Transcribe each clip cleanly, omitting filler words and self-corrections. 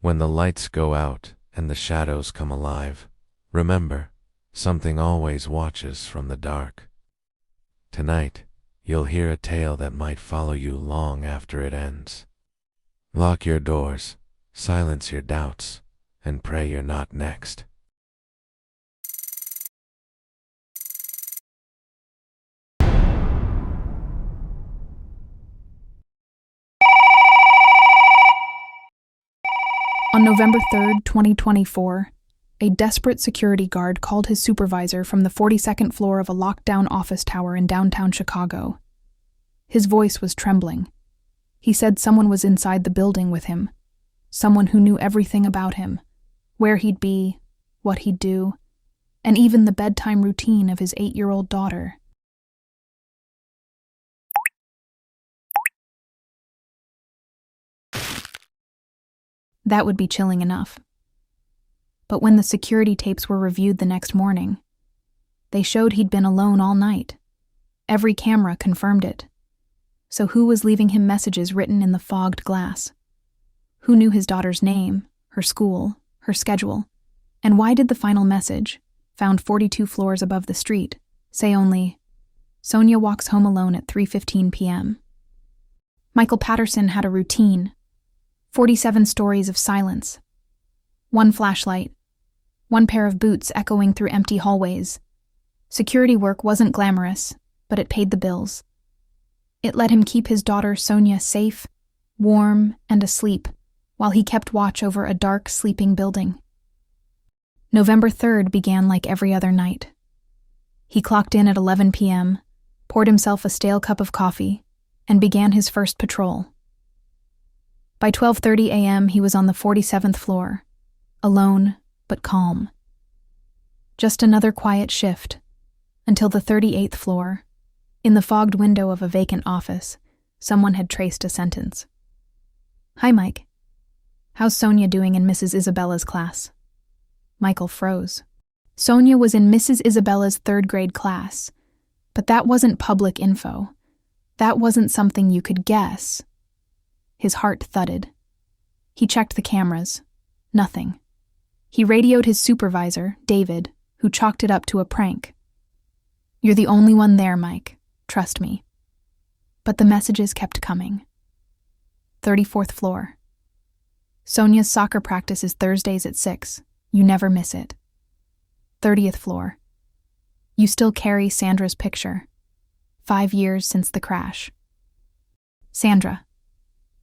When the lights go out and the shadows come alive, remember, something always watches from the dark. Tonight, you'll hear a tale that might follow you long after it ends. Lock your doors, silence your doubts, and pray you're not next. On November 3rd, 2024, a desperate security guard called his supervisor from the 42nd floor of a locked-down office tower in downtown Chicago. His voice was trembling. He said someone was inside the building with him, someone who knew everything about him, where he'd be, what he'd do, and even the bedtime routine of his 8-year-old daughter. That would be chilling enough. But when the security tapes were reviewed the next morning, they showed he'd been alone all night. Every camera confirmed it. So who was leaving him messages written in the fogged glass? Who knew his daughter's name, her school, her schedule? And why did the final message, found 42 floors above the street, say only, "Sonia walks home alone at 3:15 p.m. Michael Patterson had a routine. 47 stories of silence. One flashlight. One pair of boots echoing through empty hallways. Security work wasn't glamorous, but it paid the bills. It let him keep his daughter Sonia safe, warm, and asleep, while he kept watch over a dark, sleeping building. November 3rd began like every other night. He clocked in at 11 p.m., poured himself a stale cup of coffee, and began his first patrol. By 12:30 a.m., he was on the 47th floor, alone but calm. Just another quiet shift, until the 38th floor. In the fogged window of a vacant office, someone had traced a sentence. "Hi, Mike. How's Sonia doing in Mrs. Isabella's class?" Michael froze. Sonia was in Mrs. Isabella's 3rd grade class, but that wasn't public info. That wasn't something you could guess. His heart thudded. He checked the cameras. Nothing. He radioed his supervisor, David, who chalked it up to a prank. "You're the only one there, Mike. Trust me." But the messages kept coming. 34th floor. "Sonia's soccer practice is Thursdays at 6. You never miss it." 30th floor. "You still carry Sandra's picture. 5 years since the crash." Sandra.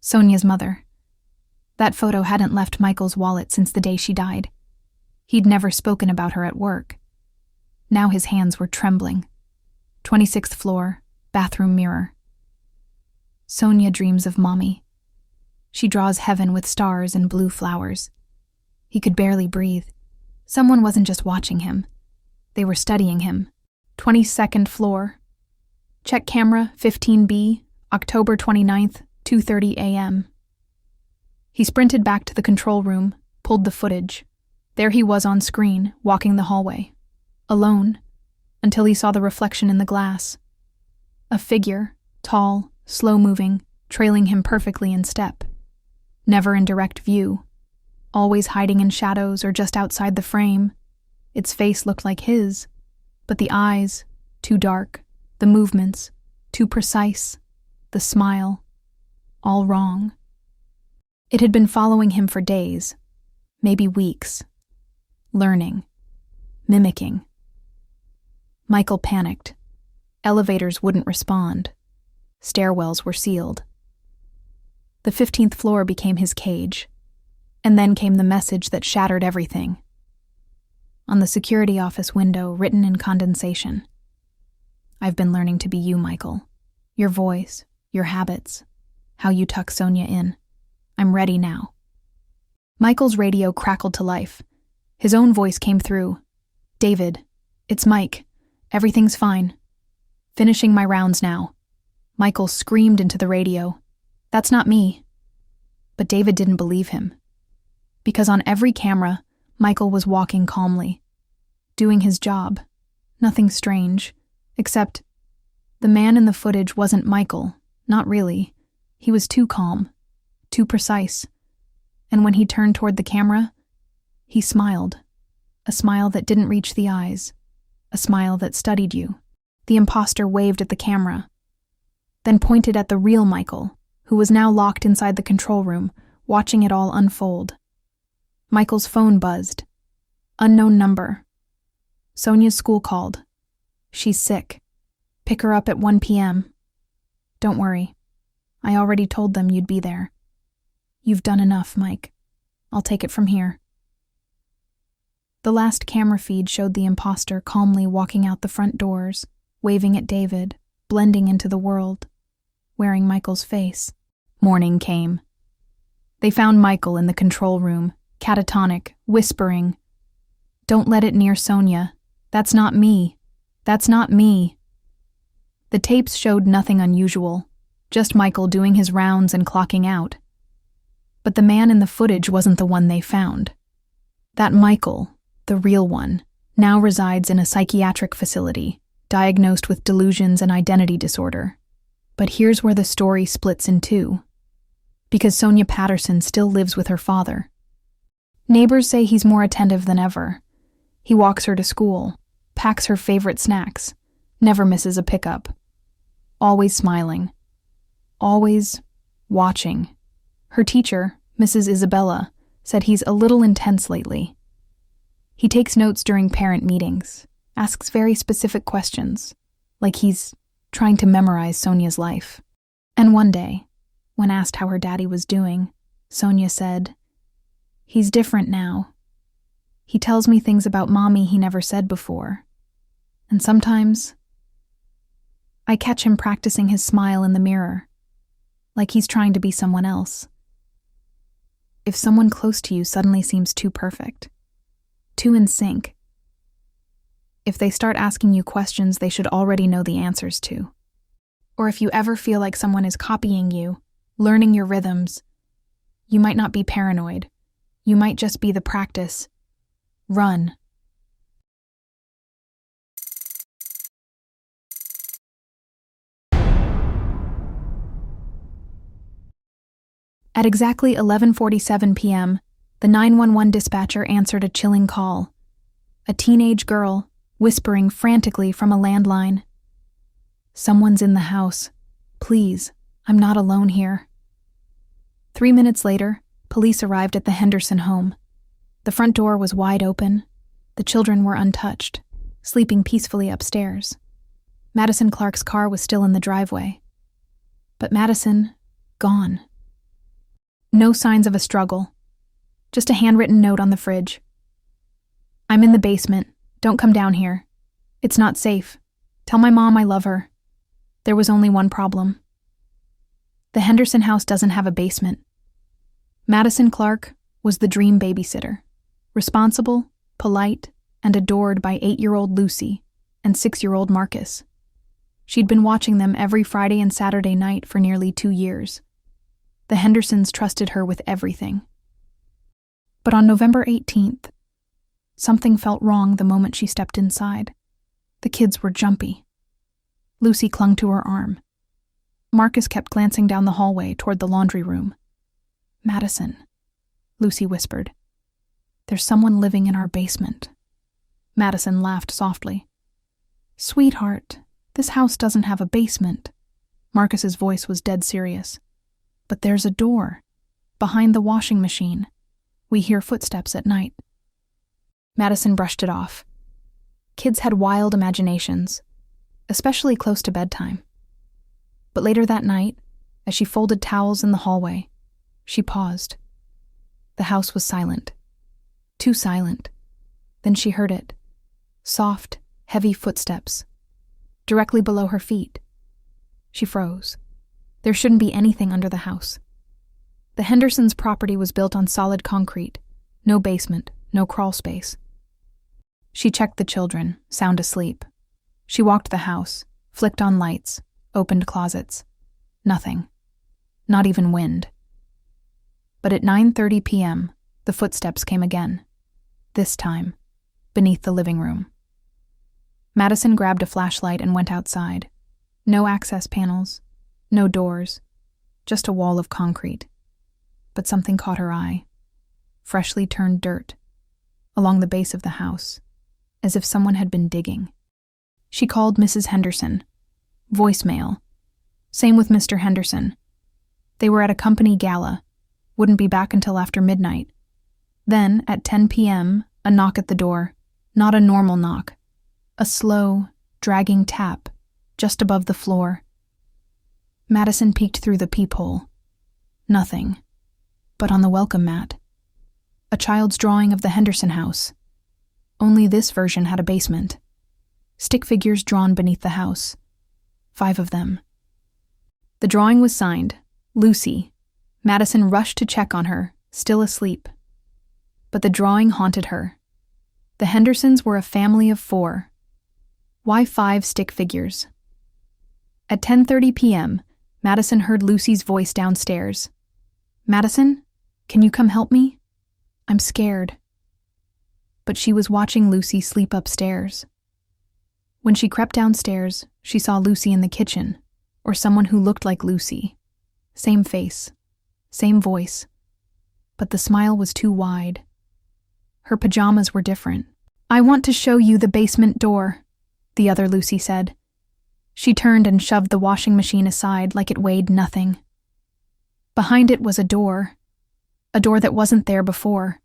Sonia's mother. That photo hadn't left Michael's wallet since the day she died. He'd never spoken about her at work. Now his hands were trembling. 26th floor, bathroom mirror. "Sonia dreams of Mommy. She draws heaven with stars and blue flowers." He could barely breathe. Someone wasn't just watching him. They were studying him. 22nd floor. Check camera 15B, October 29th, 2:30 a.m. He sprinted back to the control room, pulled the footage. There he was on screen, walking the hallway. Alone, until he saw the reflection in the glass. A figure, tall, slow-moving, trailing him perfectly in step. Never in direct view. Always hiding in shadows or just outside the frame. Its face looked like his, but the eyes, too dark, the movements, too precise, the smile, all wrong. It had been following him for days, maybe weeks. Learning. Mimicking. Michael panicked. Elevators wouldn't respond. Stairwells were sealed. The 15th floor became his cage. And then came the message that shattered everything. On the security office window, written in condensation. "I've been learning to be you, Michael. Your voice, your habits, how you tuck Sonia in. I'm ready now." Michael's radio crackled to life. His own voice came through. "David, it's Mike. Everything's fine. Finishing my rounds now." Michael screamed into the radio. "That's not me." But David didn't believe him. Because on every camera, Michael was walking calmly, doing his job. Nothing strange, except the man in the footage wasn't Michael, not really. He was too calm, too precise. And when he turned toward the camera, he smiled. A smile that didn't reach the eyes. A smile that studied you. The imposter waved at the camera, then pointed at the real Michael, who was now locked inside the control room, watching it all unfold. Michael's phone buzzed. Unknown number. Sonia's school called. She's sick. Pick her up at 1 p.m. Don't worry. I already told them you'd be there. You've done enough, Mike. I'll take it from here. The last camera feed showed the imposter calmly walking out the front doors, waving at David, blending into the world, wearing Michael's face. Morning came. They found Michael in the control room, catatonic, whispering, "Don't let it near Sonia. That's not me. That's not me." The tapes showed nothing unusual, just Michael doing his rounds and clocking out. But the man in the footage wasn't the one they found. That Michael, the real one, now resides in a psychiatric facility, diagnosed with delusions and identity disorder. But here's where the story splits in two. Because Sonia Patterson still lives with her father. Neighbors say he's more attentive than ever. He walks her to school, packs her favorite snacks, never misses a pickup. Always smiling. Always watching. Her teacher, Mrs. Isabella, said he's a little intense lately. He takes notes during parent meetings, asks very specific questions, like he's trying to memorize Sonia's life. And one day, when asked how her daddy was doing, Sonia said, "He's different now. He tells me things about Mommy he never said before. And sometimes, I catch him practicing his smile in the mirror, like he's trying to be someone else." If someone close to you suddenly seems too perfect, too in sync, if they start asking you questions they should already know the answers to, or if you ever feel like someone is copying you, learning your rhythms, you might not be paranoid. You might just be the practice. Run. At exactly 11:47 p.m., the 911 dispatcher answered a chilling call. A teenage girl, whispering frantically from a landline. "Someone's in the house. Please, I'm not alone here." 3 minutes later, police arrived at the Henderson home. The front door was wide open. The children were untouched, sleeping peacefully upstairs. Madison Clark's car was still in the driveway. But Madison, gone. No signs of a struggle. Just a handwritten note on the fridge. "I'm in the basement. Don't come down here. It's not safe. Tell my mom I love her." There was only one problem. The Henderson house doesn't have a basement. Madison Clark was the dream babysitter. Responsible, polite, and adored by 8-year-old Lucy and 6-year-old Marcus. She'd been watching them every Friday and Saturday night for nearly 2 years. The Hendersons trusted her with everything. But on November 18th, something felt wrong the moment she stepped inside. The kids were jumpy. Lucy clung to her arm. Marcus kept glancing down the hallway toward the laundry room. "Madison," Lucy whispered. "There's someone living in our basement." Madison laughed softly. "Sweetheart, this house doesn't have a basement." Marcus's voice was dead serious. "But there's a door. Behind the washing machine. We hear footsteps at night." Madison brushed it off. Kids had wild imaginations, especially close to bedtime. But later that night, as she folded towels in the hallway, she paused. The house was silent. Too silent. Then she heard it. Soft, heavy footsteps. Directly below her feet. She froze. There shouldn't be anything under the house. The Hendersons' property was built on solid concrete. No basement, no crawl space. She checked the children, sound asleep. She walked the house, flicked on lights, opened closets. Nothing. Not even wind. But at 9:30 p.m., the footsteps came again. This time, beneath the living room. Madison grabbed a flashlight and went outside. No access panels, no doors, just a wall of concrete. But something caught her eye. freshly turned dirt along the base of the house, as if someone had been digging. She called Mrs. Henderson. Voicemail. Same with Mr. Henderson. They were at a company gala, wouldn't be back until after midnight. Then, at 10 p.m., a knock at the door. Not a normal knock. A slow, dragging tap, just above the floor. Madison peeked through the peephole. Nothing. But on the welcome mat, a child's drawing of the Henderson house. Only this version had a basement. Stick figures drawn beneath the house. 5 of them. The drawing was signed, Lucy. Madison rushed to check on her, still asleep. But the drawing haunted her. The Hendersons were a family of 4. Why 5 stick figures? At 10:30 p.m., Madison heard Lucy's voice downstairs. "Madison, can you come help me? I'm scared." But she was watching Lucy sleep upstairs. When she crept downstairs, she saw Lucy in the kitchen, or someone who looked like Lucy. Same face, same voice, but the smile was too wide. Her pajamas were different. "I want to show you the basement door," the other Lucy said. She turned and shoved the washing machine aside like it weighed nothing. Behind it was a door that wasn't there before.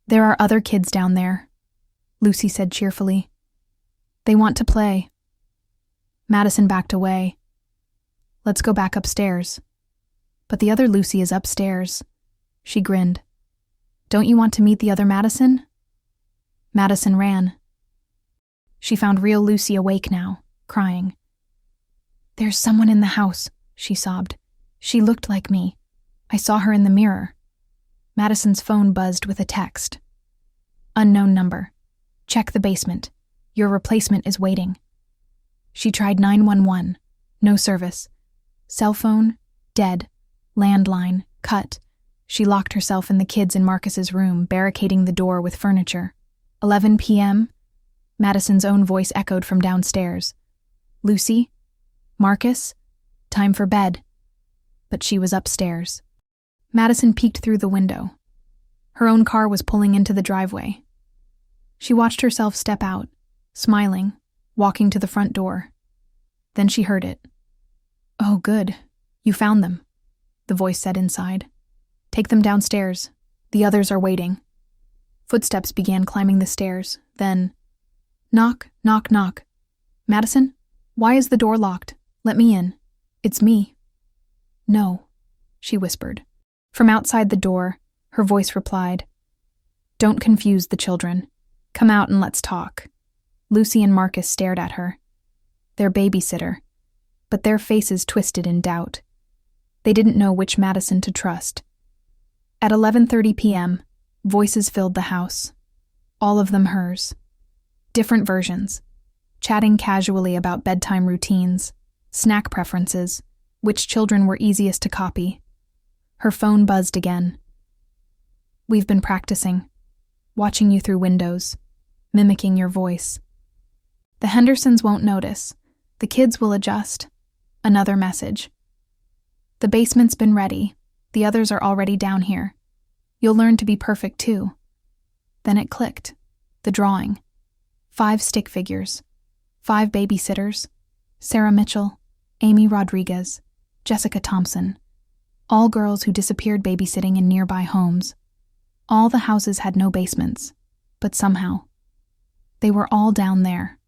"There are other kids down there," Lucy said cheerfully. "They want to play." Madison backed away. "Let's go back upstairs." "But the other Lucy is upstairs." She grinned. "Don't you want to meet the other Madison?" Madison ran. She found real Lucy awake now, crying. "There's someone in the house," she sobbed. "She looked like me. I saw her in the mirror." Madison's phone buzzed with a text. "Unknown number. Check the basement. Your replacement is waiting." She tried 911. No service. Cell phone, dead. Landline, cut. She locked herself in the kids in Marcus's room, barricading the door with furniture. 11 p.m., Madison's own voice echoed from downstairs. "Lucy? Marcus? Time for bed." But she was upstairs. Madison peeked through the window. Her own car was pulling into the driveway. She watched herself step out, smiling, walking to the front door. Then she heard it. "Oh, good. You found them," the voice said inside. "Take them downstairs. The others are waiting." Footsteps began climbing the stairs. Then, knock, knock, knock. "Madison? Why is the door locked? Let me in. It's me." "No," she whispered. From outside the door, her voice replied, "Don't confuse the children. Come out and let's talk." Lucy and Marcus stared at her. Their babysitter, but their faces twisted in doubt. They didn't know which Madison to trust. At 11:30 p.m., voices filled the house. All of them hers. Different versions, chatting casually about bedtime routines, snack preferences, which children were easiest to copy. Her phone buzzed again. "We've been practicing, watching you through windows, mimicking your voice. The Hendersons won't notice. The kids will adjust." Another message. "The basement's been ready. The others are already down here. You'll learn to be perfect too." Then it clicked. The drawing. 5 stick figures. 5 babysitters. Sarah Mitchell, Amy Rodriguez, Jessica Thompson. All girls who disappeared babysitting in nearby homes. All the houses had no basements, but somehow, they were all down there.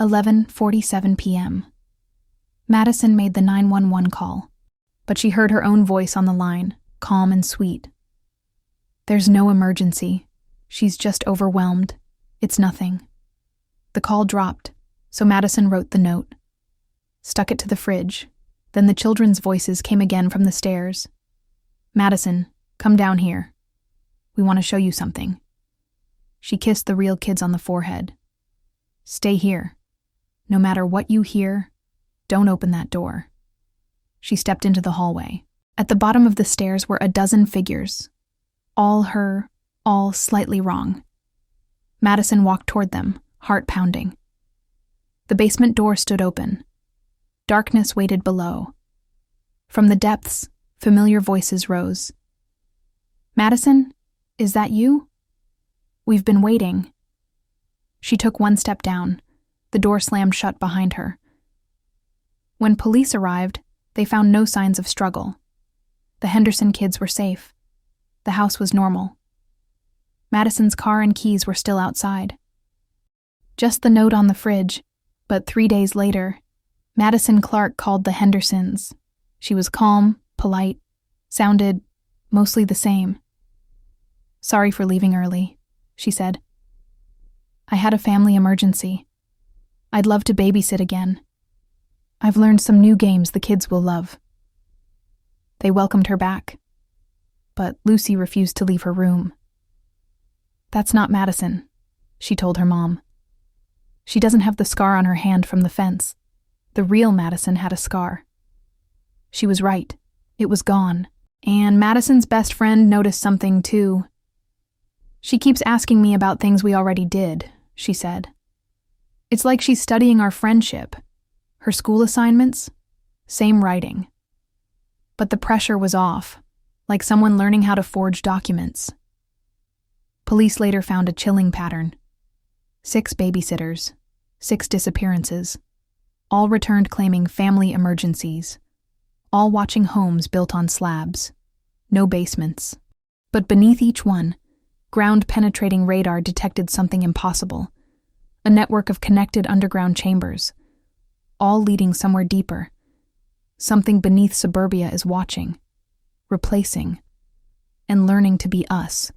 11:47 p.m. Madison made the 911 call, but she heard her own voice on the line, calm and sweet. "There's no emergency. She's just overwhelmed. It's nothing." The call dropped, so Madison wrote the note. Stuck it to the fridge. Then the children's voices came again from the stairs. "Madison, come down here. We want to show you something." She kissed the real kids on the forehead. "Stay here. No matter what you hear, don't open that door." She stepped into the hallway. At the bottom of the stairs were a dozen figures. All her, all slightly wrong. Madison walked toward them, heart pounding. The basement door stood open. Darkness waited below. From the depths, familiar voices rose. Madison, is that you? We've been waiting. She took one step down. The door slammed shut behind her. When police arrived, they found no signs of struggle. The Henderson kids were safe. The house was normal. Madison's car and keys were still outside. Just the note on the fridge, but 3 days later, Madison Clark called the Hendersons. She was calm, polite, sounded mostly the same. "Sorry for leaving early," she said. "I had a family emergency. I'd love to babysit again. I've learned some new games the kids will love." They welcomed her back, but Lucy refused to leave her room. "That's not Madison," she told her mom. "She doesn't have the scar on her hand from the fence. The real Madison had a scar." She was right. It was gone. And Madison's best friend noticed something too. "She keeps asking me about things we already did," she said. "It's like she's studying our friendship. Her school assignments, same writing. But the pressure was off, like someone learning how to forge documents." Police later found a chilling pattern. 6 babysitters, 6 disappearances, all returned claiming family emergencies, all watching homes built on slabs, no basements. But beneath each one, ground-penetrating radar detected something impossible, a network of connected underground chambers, all leading somewhere deeper. Something beneath suburbia is watching, replacing, and learning to be us.